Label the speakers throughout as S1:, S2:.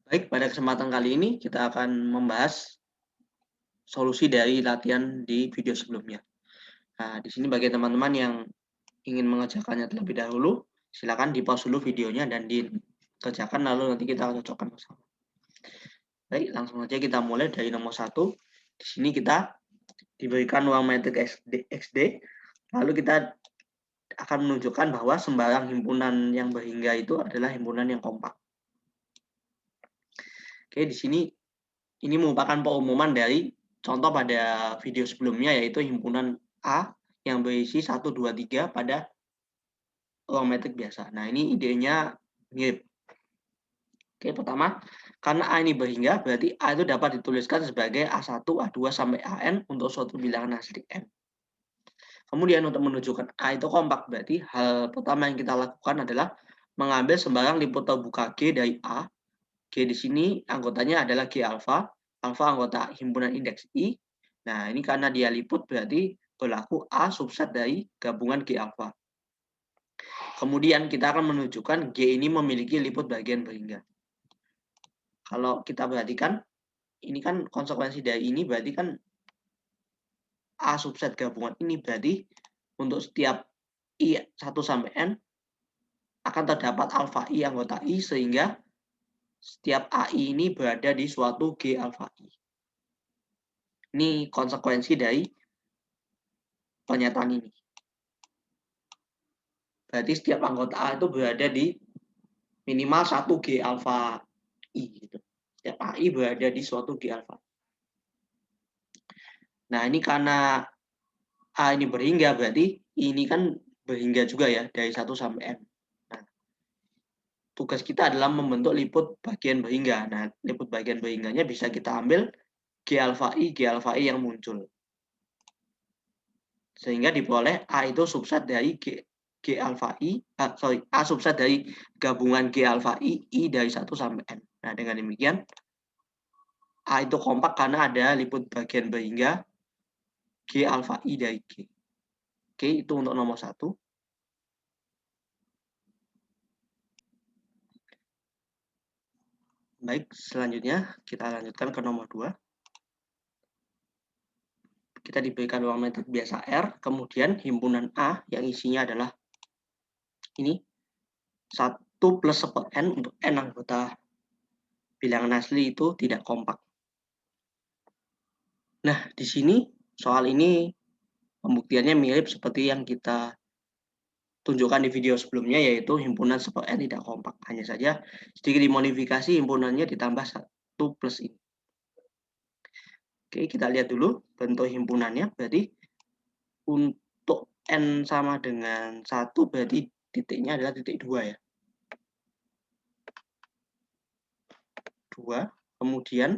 S1: Baik, pada kesempatan kali ini kita akan membahas solusi dari latihan di video sebelumnya. Nah, di sini bagi teman-teman yang ingin mengerjakannya terlebih dahulu, silakan di-pause dulu videonya dan dikerjakan lalu nanti kita akan cocokkan bersama. Baik, langsung saja kita mulai dari nomor 1. Di sini kita diberikan ruang metrik XD, lalu kita akan menunjukkan bahwa sembarang himpunan yang berhingga itu adalah himpunan yang kompak. Oke, di sini ini merupakan pengumuman dari contoh pada video sebelumnya, yaitu himpunan A yang berisi 1, 2, 3 pada ruang metrik biasa. Nah, ini idenya mirip. Oke, pertama, karena A ini berhingga, berarti A itu dapat dituliskan sebagai A1, A2, sampai AN untuk suatu bilangan asli N. Kemudian untuk menunjukkan A itu kompak, berarti hal pertama yang kita lakukan adalah mengambil sembarang liput terbuka G dari A. G di sini anggotanya adalah G alfa, alfa anggota himpunan indeks I. Nah, ini karena dia liput berarti berlaku A subset dari gabungan G alfa. Kemudian kita akan menunjukkan G ini memiliki liput bagian berhingga. Kalau kita perhatikan, ini kan konsekuensi dari ini berarti kan A subset gabungan ini berarti untuk setiap I 1 sampai N akan terdapat alfa I anggota I sehingga setiap AI ini berada di suatu G alfa I. Ini konsekuensi dari pernyataan ini. Berarti setiap anggota A itu berada di minimal 1 G alfa I. Gitu. Setiap AI berada di suatu G alfa. Nah, ini karena A ini berhingga, berarti ini kan berhingga juga ya, dari 1 sampai N. Nah, tugas kita adalah membentuk liput bagian berhingga. Nah, liput bagian berhingganya bisa kita ambil G alfa I yang muncul. Sehingga diperoleh A itu subset dari G alfa A subset dari gabungan G alfa I dari 1 sampai N. Nah, dengan demikian A itu kompak karena ada liput bagian berhingga G alfa I dari G. Oke, itu untuk nomor 1. Baik, selanjutnya kita lanjutkan ke nomor 2. Kita diberikan ruang metrik biasa R, kemudian himpunan A yang isinya adalah ini 1 plus 1/N untuk N anggota bilangan asli itu tidak kompak. Nah, di sini soal ini pembuktiannya mirip seperti yang kita tunjukkan di video sebelumnya, yaitu himpunan 1N tidak kompak. Hanya saja sedikit dimodifikasi, himpunannya ditambah 1 plus ini. Oke, kita lihat dulu bentuk himpunannya. Berarti untuk N sama dengan 1, berarti titiknya adalah titik 2 ya. 2. Kemudian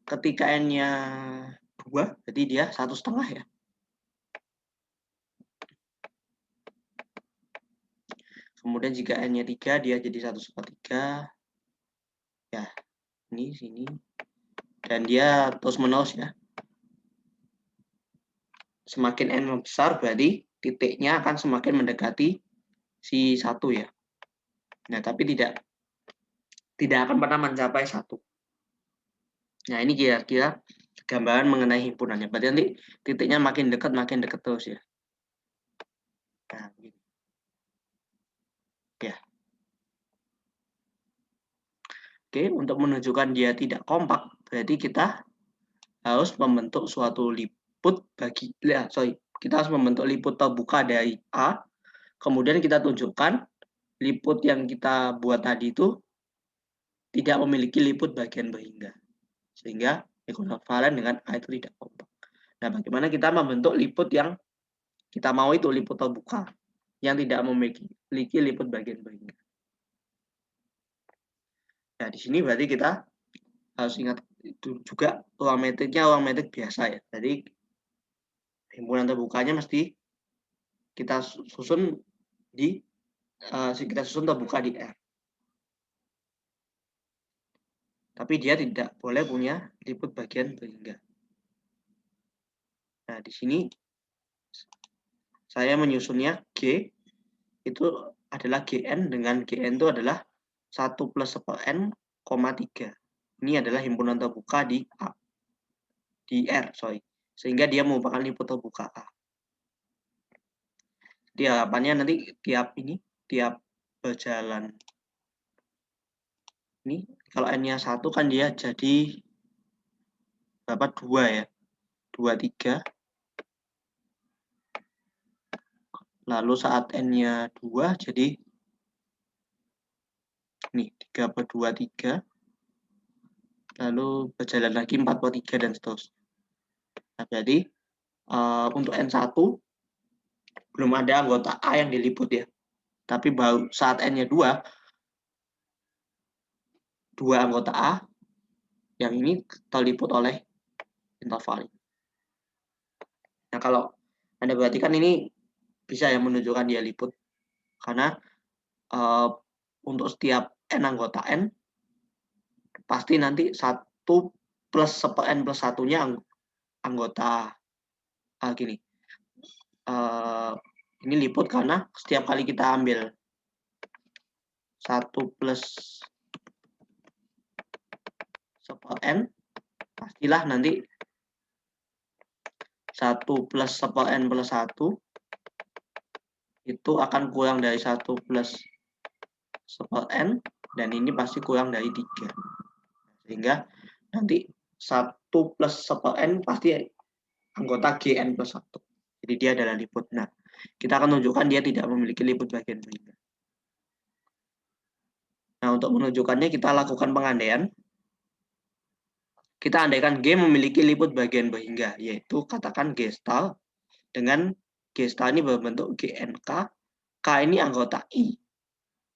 S1: ketika N-nya 2, berarti dia 1,5 ya. Kemudian jika N-nya 3, dia jadi 1/3. Ya, ini sini. Dan dia terus-menerus ya. Semakin N besar berarti titiknya akan semakin mendekati si 1 ya. Nah, tapi tidak akan pernah mencapai 1. Nah, ini kira-kira gambaran mengenai himpunannya. Berarti nanti titiknya makin dekat terus ya. Nah, begini. Ya. Oke, untuk menunjukkan dia tidak kompak, berarti kita harus membentuk suatu liput kita harus membentuk liput terbuka dari A, kemudian kita tunjukkan liput yang kita buat tadi itu tidak memiliki liput bagian berhingga. Sehingga ekuivalen dengan A itu tidak kompak. Nah, bagaimana kita membentuk liput yang kita mau itu, liput terbuka, yang tidak memiliki liput bagian berhingga. Nah, di sini berarti kita harus ingat itu juga ruang metriknya ruang metrik biasa ya. Jadi himpunan terbukanya mesti kita susun terbuka di R. Tapi dia tidak boleh punya liput bagian berhingga. Nah, di sini saya menyusunnya G itu adalah GN dengan GN itu adalah 1 plus N, 3. Ini adalah himpunan terbuka di R, sehingga dia merupakan liput terbuka A. Jadi harapannya nanti tiap berjalan ini, kalau N-nya 1 kan dia jadi berapa? 2 ya. 2, 3. Lalu saat N-nya 2 jadi ini 3 per 2, 3. Lalu berjalan lagi 4 per 3 dan seterusnya. Nah, berarti untuk N1 belum ada anggota A yang diliput ya. Tapi baru saat N-nya 2 anggota A yang ini terliput oleh interval. Nah, kalau Anda perhatikan ini bisa yang menunjukkan dia liput. Karena untuk setiap N anggota N, pasti nanti 1 plus N plus 1-nya anggota gini. Ini liput karena setiap kali kita ambil 1 plus N, pastilah nanti 1 plus N plus 1 itu akan kurang dari 1 plus N, dan ini pasti kurang dari 3. Sehingga nanti 1 plus N pasti anggota GN plus 1. Jadi dia adalah liput. Nah, kita akan menunjukkan dia tidak memiliki liput bagian berhingga. Nah, untuk menunjukkannya kita lakukan pengandaian. Kita andaikan G memiliki liput bagian berhingga, yaitu katakan G* dengan G* ini berbentuk GNK, K ini anggota I,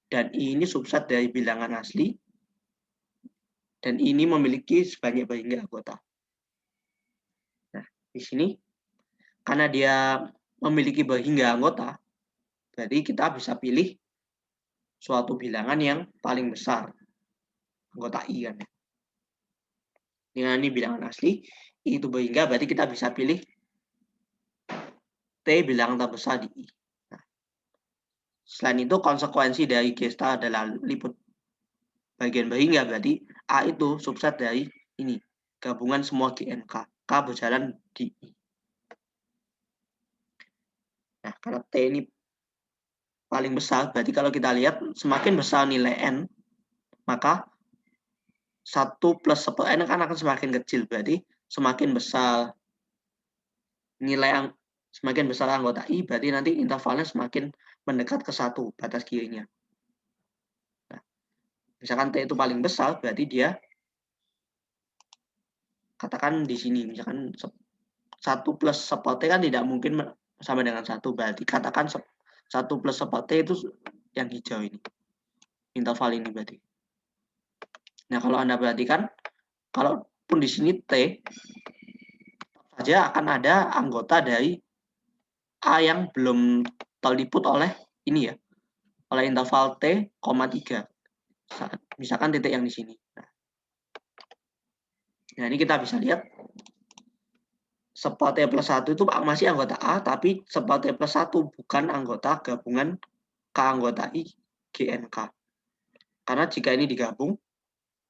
S1: dan I ini subset dari bilangan asli, dan ini memiliki sebanyak berhingga anggota. Nah, di sini, karena dia memiliki berhingga anggota, berarti kita bisa pilih suatu bilangan yang paling besar, anggota I kan. Dengan ini bilangan asli, I itu berhingga, berarti kita bisa pilih T bilangan terbesar di I. Nah, selain itu, konsekuensi dari G* adalah liput bagian berhingga, berarti A itu subset dari ini, gabungan semua GNK. K berjalan di I. Nah, karena T ini paling besar, berarti kalau kita lihat semakin besar nilai N, maka 1 plus N kan akan semakin kecil, berarti semakin besar semakin besar anggota I, berarti nanti intervalnya semakin mendekat ke 1 batas kirinya. Nah, misalkan T itu paling besar, berarti dia katakan di sini, misalkan 1 plus T kan tidak mungkin sama dengan 1, berarti katakan 1 plus T itu yang hijau ini, interval ini berarti. Nah, kalau Anda perhatikan, kalaupun di sini T, saja akan ada anggota dari A yang belum terliput oleh ini ya, oleh interval T, 3. Misalkan titik yang di sini. Nah, ini kita bisa lihat T plus 1 itu masih anggota A, tapi T plus 1 bukan anggota gabungan K anggota I GNK. Karena jika ini digabung,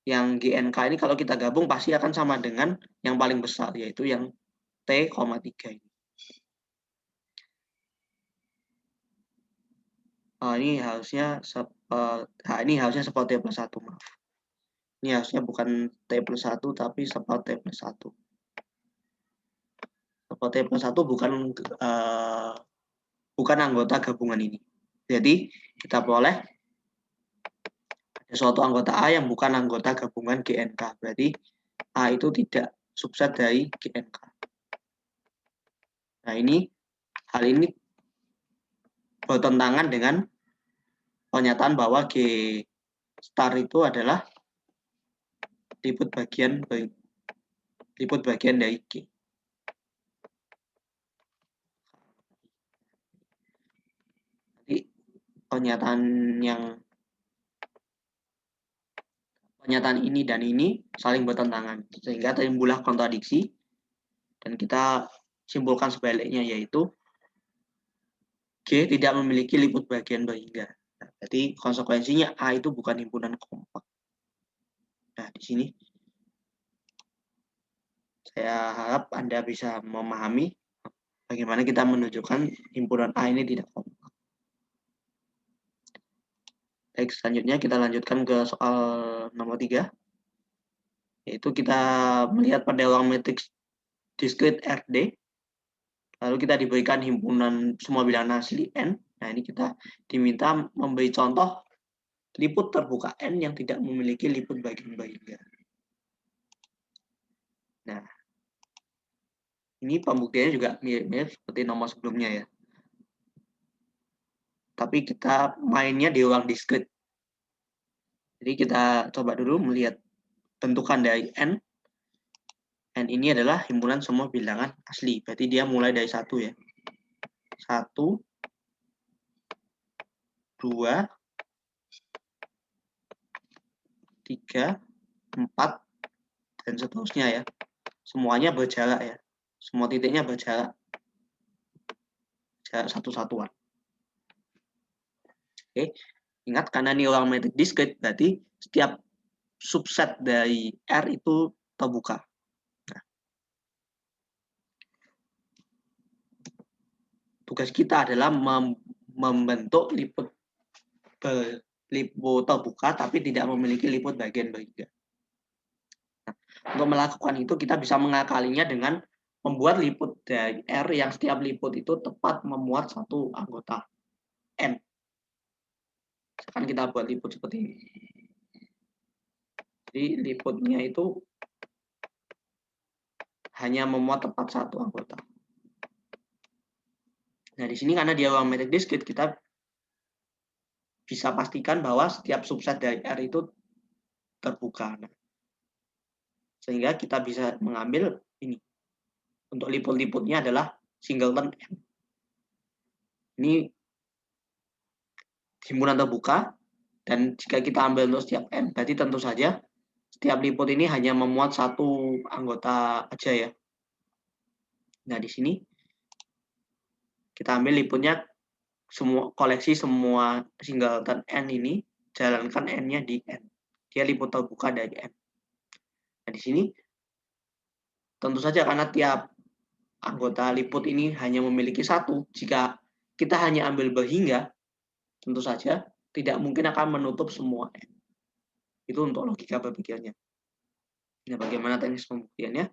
S1: yang GNK ini kalau kita gabung pasti akan sama dengan yang paling besar, yaitu yang T, 3 ini. Ini harusnya ini harusnya T plus 1, maaf. Ini harusnya bukan T plus 1, tapi T plus 1. T plus 1 bukan anggota gabungan ini. Jadi, kita boleh ada suatu anggota A yang bukan anggota gabungan GNK. Berarti, A itu tidak subset dari GNK. Nah, hal ini bertentangan dengan pernyataan bahwa G* itu adalah liput bagian dari G. Jadi pernyataan ini dan ini saling bertentangan, sehingga timbullah kontradiksi, dan kita simpulkan sebaliknya, yaitu G tidak memiliki liput bagian berhingga. Nah, berarti konsekuensinya A itu bukan himpunan kompak. Nah, di sini saya harap Anda bisa memahami bagaimana kita menunjukkan himpunan A ini tidak kompak. Baik, selanjutnya kita lanjutkan ke soal nomor 3, yaitu kita melihat pada ruang matriks diskrit RD, lalu kita diberikan himpunan semua bilangan asli N. Nah, ini kita diminta memberi contoh liput terbuka N yang tidak memiliki liput bagian bahingga. Nah, ini pembuktiannya juga mirip-mirip seperti nomor sebelumnya ya. Tapi kita mainnya di ruang diskrit. Jadi kita coba dulu melihat bentukan dari N. N ini adalah himpunan semua bilangan asli. Berarti dia mulai dari 1 ya. 1, 2, 3, 4, dan seterusnya ya. Semuanya berjarak ya. Semua titiknya berjarak. Jarak satu satuan. Oke. Ingat, karena ini ruang metrik diskrit, berarti setiap subset dari R itu terbuka. Nah, tugas kita adalah membentuk liput terbuka tapi tidak memiliki liput bagian bahingga. Nah, untuk melakukan itu kita bisa mengakalinya dengan membuat liput dari R yang setiap liput itu tepat memuat satu anggota N. Misalkan kita buat liput seperti ini. Jadi liputnya itu hanya memuat tepat satu anggota. Nah, di sini karena dia ruang metrik diskrit, kita bisa pastikan bahwa setiap subset dari R itu terbuka. Nah, sehingga kita bisa mengambil ini. Untuk liput-liputnya adalah singleton N. Ini himpunan terbuka, dan jika kita ambil untuk setiap N, berarti tentu saja setiap liput ini hanya memuat satu anggota aja ya. Nah, di sini kita ambil liputnya semua, koleksi semua singleton N ini, jalankan N-nya di N. Dia liput terbuka dari N. Nah, di sini tentu saja karena tiap anggota liput ini hanya memiliki satu, jika kita hanya ambil bahingga, tentu saja tidak mungkin akan menutup semua N. Itu untuk logika berpikirnya. Nah, bagaimana teknis pembuktiannya?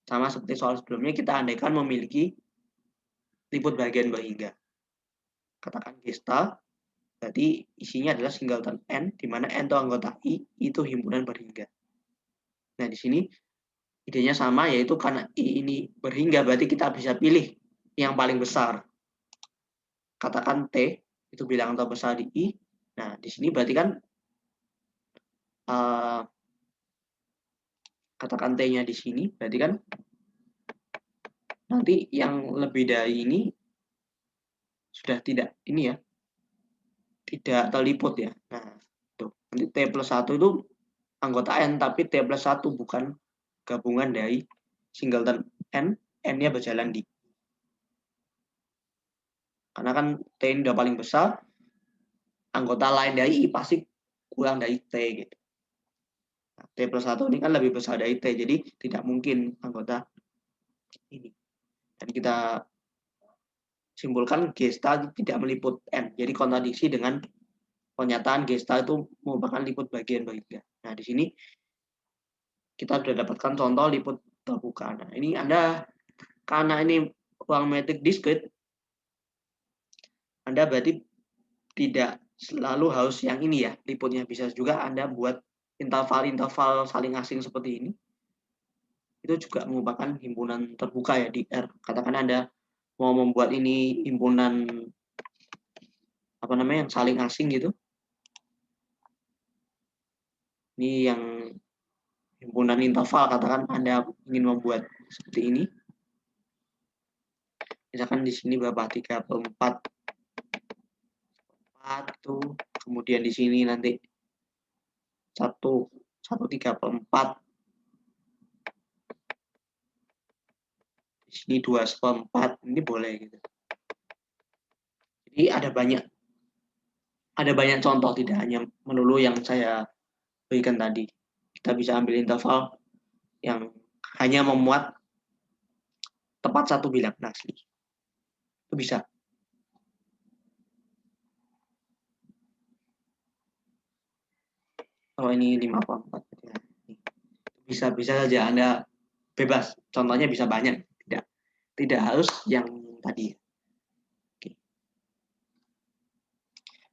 S1: Sama seperti soal sebelumnya, kita andaikan memiliki liput bagian bahingga. Katakan Gestalt, berarti isinya adalah singleton N, di mana N itu anggota I, itu himpunan berhingga. Nah, di sini idenya sama, yaitu karena I ini berhingga, berarti kita bisa pilih yang paling besar. Katakan T, itu bilangan terbesar di I. Nah, di sini berarti kan katakan T-nya di sini, berarti kan nanti yang lebih dari ini sudah tidak ini ya, tidak terliput ya. Nah, tuh, nanti T plus 1 itu anggota N, tapi T plus 1 bukan gabungan dari singleton N, N-nya berjalan di. Karena kan T ini udah paling besar, anggota lain dari I pasti kurang dari T gitu. Nah, T plus 1 ini kan lebih besar dari T, jadi tidak mungkin anggota ini. Dan kita simpulkan Gestalt tidak meliput N, jadi kontradiksi dengan pernyataan Gestalt itu merupakan liput bagian bahingga. Nah, di sini kita sudah dapatkan contoh liput terbuka. Nah, ini Anda, karena ini ruang metrik diskrit, Anda berarti tidak selalu harus yang ini ya, liputnya. Bisa juga Anda buat interval-interval saling asing seperti ini. Itu juga merupakan himpunan terbuka ya di R. Katakan Anda mau membuat ini himpunan apa namanya yang saling asing gitu. Ini yang himpunan interval, katakan Anda ingin membuat seperti ini. Misalkan di sini berapa? 3 per 4 itu, kemudian di sini nanti 1 3 per 4, di sini 2 per 4, ini boleh gitu. Jadi ada banyak Ada banyak contoh, tidak hanya melulu yang saya berikan tadi. Kita bisa ambil interval yang hanya memuat tepat satu bilangan asli. Itu bisa. Kalau ini 5/4. Bisa saja Anda bebas. Contohnya bisa banyak. Tidak harus yang tadi. Oke.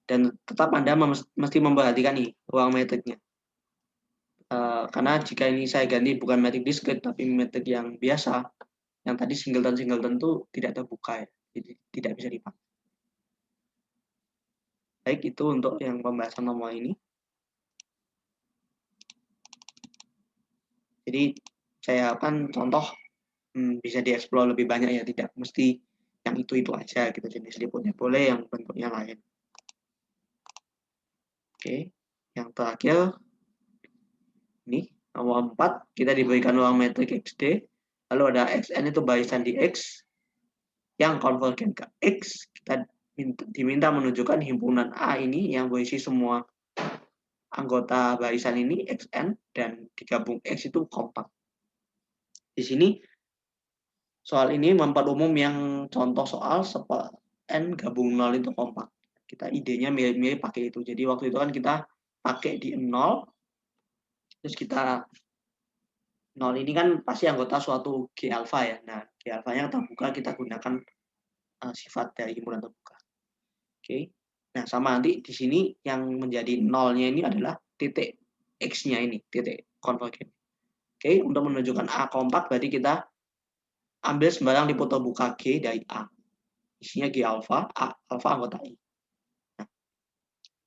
S1: Dan tetap Anda mesti memperhatikan nih ruang metriknya. Karena jika ini saya ganti bukan metrik discrete tapi metrik yang biasa, yang tadi singleton itu tidak terbuka ya, jadi tidak bisa dipakai. Baik, itu untuk yang pembahasan nomor ini. Jadi saya akan contoh bisa dieksplor lebih banyak ya, tidak mesti yang itu aja gitu jenis liputnya, boleh yang bentuknya lain. Oke, yang terakhir ini nomor 4, kita diberikan ruang metrik XD, lalu ada XN itu barisan di X yang konvergen ke X. Kita diminta menunjukkan himpunan A ini yang berisi semua anggota barisan ini XN dan digabung X itu kompak. Di sini soal ini memperumum yang contoh soal N gabung 0 itu kompak. Kita idenya mirip-mirip pakai itu. Jadi waktu itu kan kita pakai di 0, terus kita 0 ini kan pasti anggota suatu G alpha ya. Nah, G alpha-nya terbuka, kita gunakan sifat dari himpunan terbuka. Oke. Nah, sama nanti di sini yang menjadi 0-nya ini adalah titik X-nya ini, titik konvergen. Oke, untuk menunjukkan A kompak berarti kita ambil sembarang liput terbuka G dari A. Isinya G alpha, A alpha anggota I. Nah,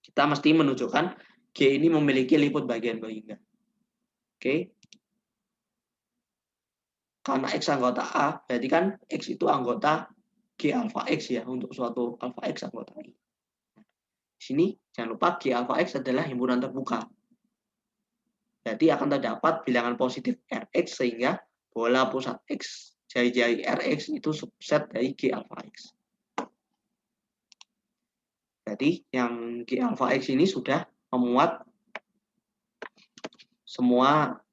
S1: kita mesti menunjukkan G ini memiliki liput bagian berhingga. Oke. Karena X anggota A, berarti kan X itu anggota G alpha X ya, untuk suatu alpha X anggota I. Di sini jangan lupa G alpha X adalah himpunan terbuka. Berarti akan terdapat bilangan positif Rx sehingga bola pusat X, jari-jari Rx itu subset dari G alpha X. Jadi yang G alpha X ini sudah memuat semua,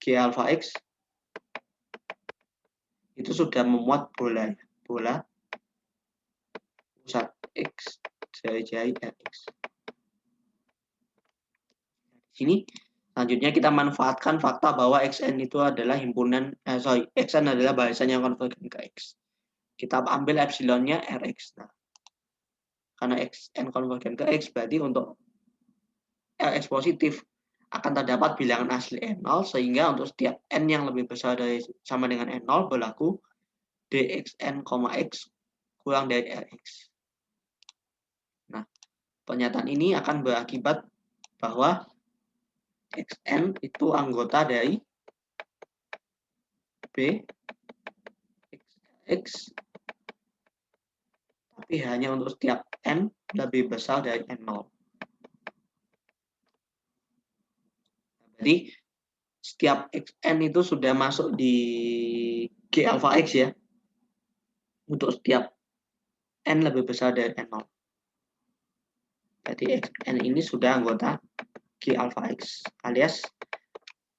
S1: G alpha X itu sudah memuat bola pusat X, jari-jari Rx. Di sini selanjutnya kita manfaatkan fakta bahwa Xn itu adalah himpunan, Xn adalah barisan yang konvergen ke X. Kita ambil epsilonnya Rx. Nah, karena Xn konvergen ke X, berarti untuk Rx positif akan terdapat bilangan asli N0, sehingga untuk setiap N yang lebih besar dari sama dengan N0 berlaku dxn, X kurang dari Rx. Nah, pernyataan ini akan berakibat bahwa Xn itu anggota dari B X, tapi hanya untuk setiap N lebih besar dari N0. Jadi setiap Xn itu sudah masuk di G alpha X ya, untuk setiap N lebih besar dari N0. Jadi Xn ini sudah anggota G alpha X, alias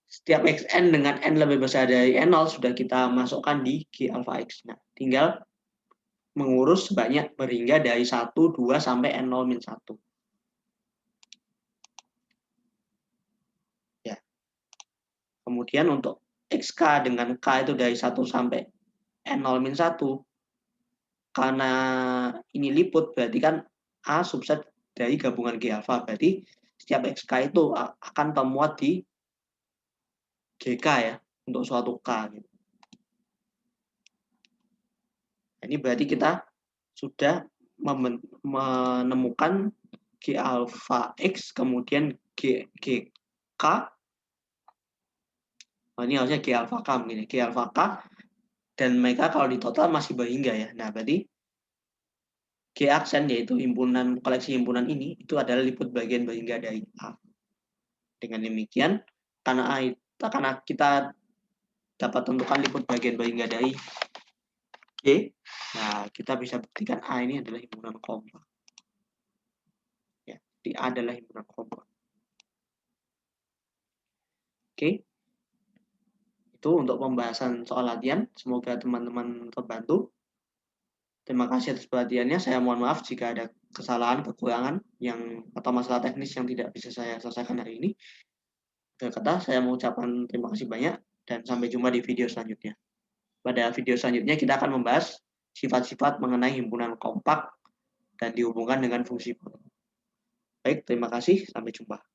S1: setiap Xn dengan N lebih besar dari N0 sudah kita masukkan di G alpha X. Nah, tinggal mengurus sebanyak berhingga dari 1, 2, sampai N0-1. Ya. Kemudian untuk XK dengan K itu dari 1 sampai N0-1, karena ini liput, berarti kan A subset dari gabungan G alpha. Berarti setiap XK itu akan termuat di GK ya, untuk suatu K. Gitu. Ini berarti kita sudah menemukan G alpha X, kemudian GK, ini harusnya G alpha K begini, G alpha K, dan mereka kalau di total masih berhingga ya. Nah, berarti G aksen, yaitu himpunan koleksi himpunan ini, itu adalah liput bagian berhingga dari A. Dengan demikian, karena kita dapat tentukan liput bagian berhingga dari G, nah kita bisa buktikan A ini adalah himpunan kompak. Jadi A adalah himpunan kompak. Oke. Itu untuk pembahasan soal latihan. Semoga teman-teman terbantu. Terima kasih atas perhatiannya. Saya mohon maaf jika ada kesalahan, kekurangan atau masalah teknis yang tidak bisa saya selesaikan hari ini. Akhir kata, saya mengucapkan terima kasih banyak dan sampai jumpa di video selanjutnya. Pada video selanjutnya kita akan membahas sifat-sifat mengenai himpunan kompak dan dihubungkan dengan fungsi. Baik, terima kasih. Sampai jumpa.